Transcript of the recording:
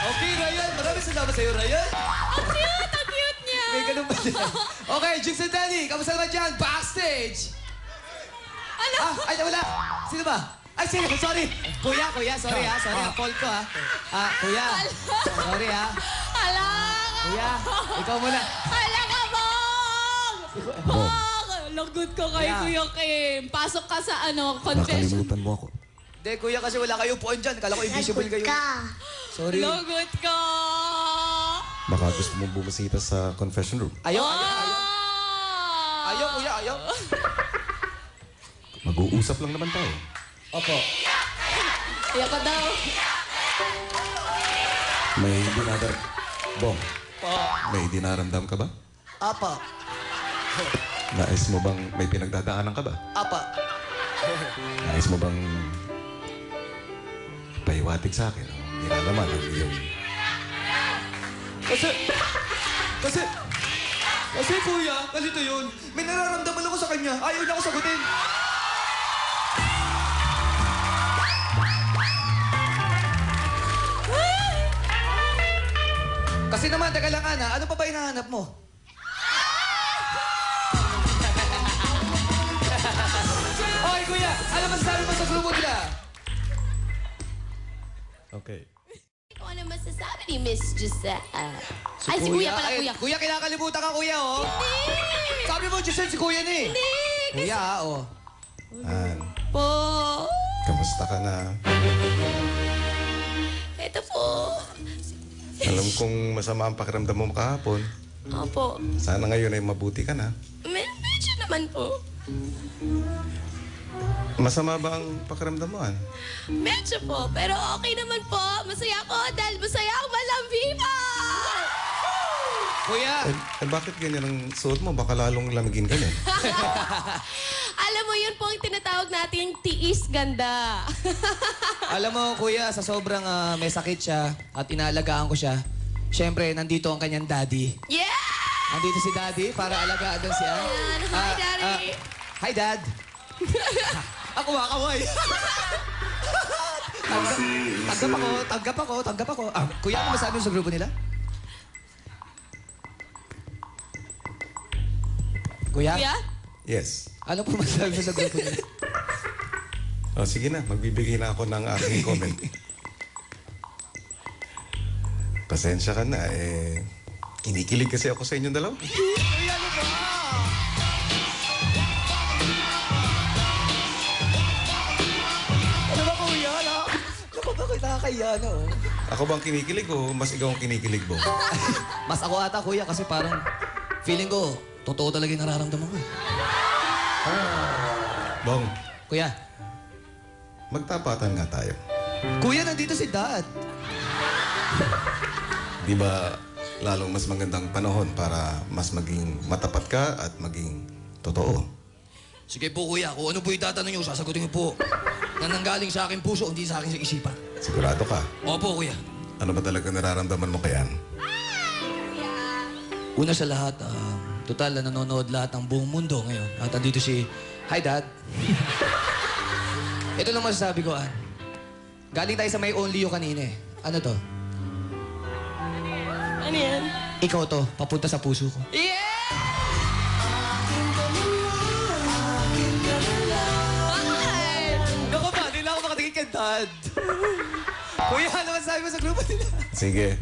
Okay, Ryan. Maraming salamat sa'yo, Ryan. Ang cute niya. May ganun ba dyan? Okay, Jigs and Danny, kamusta naman dyan? Backstage! Ano? Ay, wala. Sino ba? Ay, sino? Sorry. Kuya, sorry ha. Sorry ha. Call ko ha. Kuya. Sorry ha. Hala ka. Kuya, ikaw muna. Hala ka, Bong! Bong! Lagot ka kay Yeah. Kuya Kim. Pasok ka sa confession. Nakalimutan mo ako. Hindi, kuya, kasi wala kayo upuan dyan. Kala ko invisible kayo. Sorry. Lagot ka. Baka gusto mong bumisita sa confession room. Ayaw. Ayaw, kuya, ayaw. Mag-uusap lang naman tayo. Opo. Iyak ka daw. May dinaram... Bong, Po. may dinaramdam ka ba? Apa. Nais mo bang may pinagdadaanan ka ba? Apa. Nais mo bang pahiwatig sa akin? Hindi na naman ang iyong... Kasi kuya, ganito yun. May nararamdaman ako sa kanya. Ayaw niya ako sagutin. Kasi naman, teka lang, Ana. Ano pa ba hinahanap mo? Okay, kuya. Ano masasabi mo sa grupo nila? Okay. Kung ano masasabi ni Miss Giselle? Ay, si Kuya pala, Kuya. Kuya, kinakalimutan ka, kuya, oh. Hindi! Sabi mo, Giselle, si kuya ni. Hindi! Kuya, oh. An, Po. kamusta ka na? Ito po. Alam kong masama ang pakiramdam mo kahapon. Opo. Sana ngayon ay mabuti ka na. Medyo naman po. Masama ba ang pakiramdam mo, An? Medyo po. Pero okay naman po. Masaya ako dahil masaya ang malambiba! Kuya. Bakit ganyan ang suot mo? Baka lalong lamigin ka niyan. Alam mo, yun po ang tinatawag nating tiis ganda. Alam mo, kuya, sa sobrang may sakit siya at inaalagaan ko siya, syempre, nandito ang kanyang daddy. Yeah! Nandito si daddy para alagaan doon siya. Ayan. Hi, Daddy. Hi, Dad. Ako makakaway. Tanggap ako. Kuya, ano masabi mo sa grupo nila? Kuya? Kuya? Yes. Ano po masabi mo sa grupo nila? O, sige na. Magbibigay na ako ng aking comment. Pasensya ka na. Kinikilig kasi ako sa inyong dalawa. Kuya, ano ba? Ano ba, kuya? Ano ba bakit nakakaya, no? Ako bang kinikilig o mas ikaw ang kinikilig mo? Mas ako ata, kuya, kasi parang feeling ko, totoo talaga yung nararamdaman ko. Bong, Kuya. magtapatan nga tayo. Kuya, nandito si Dad. Di ba lalong mas magandang panahon para mas maging matapat ka at maging totoo? Sige po, kuya. Kung ano po yung tatanong niyo, sasagutin niyo po. Na nanggaling sa aking puso, hindi sa aking isipan. Sigurado ka? Opo, kuya. Ano ba talaga nararamdaman mo kay Ann? Una sa lahat, total na nanonood lahat ng buong mundo ngayon. At andito si... Hi, Dad. Ito lang masasabi ko, Ann. Galing tayo sa may only you kanina eh. Ano to? Ano yan? Ikaw to, papunta sa puso ko. Yeah! Ay! Naku ba, hindi na ako makatingin kay Dad. Kuya, ano masasabi mo sa grupo nila? Sige,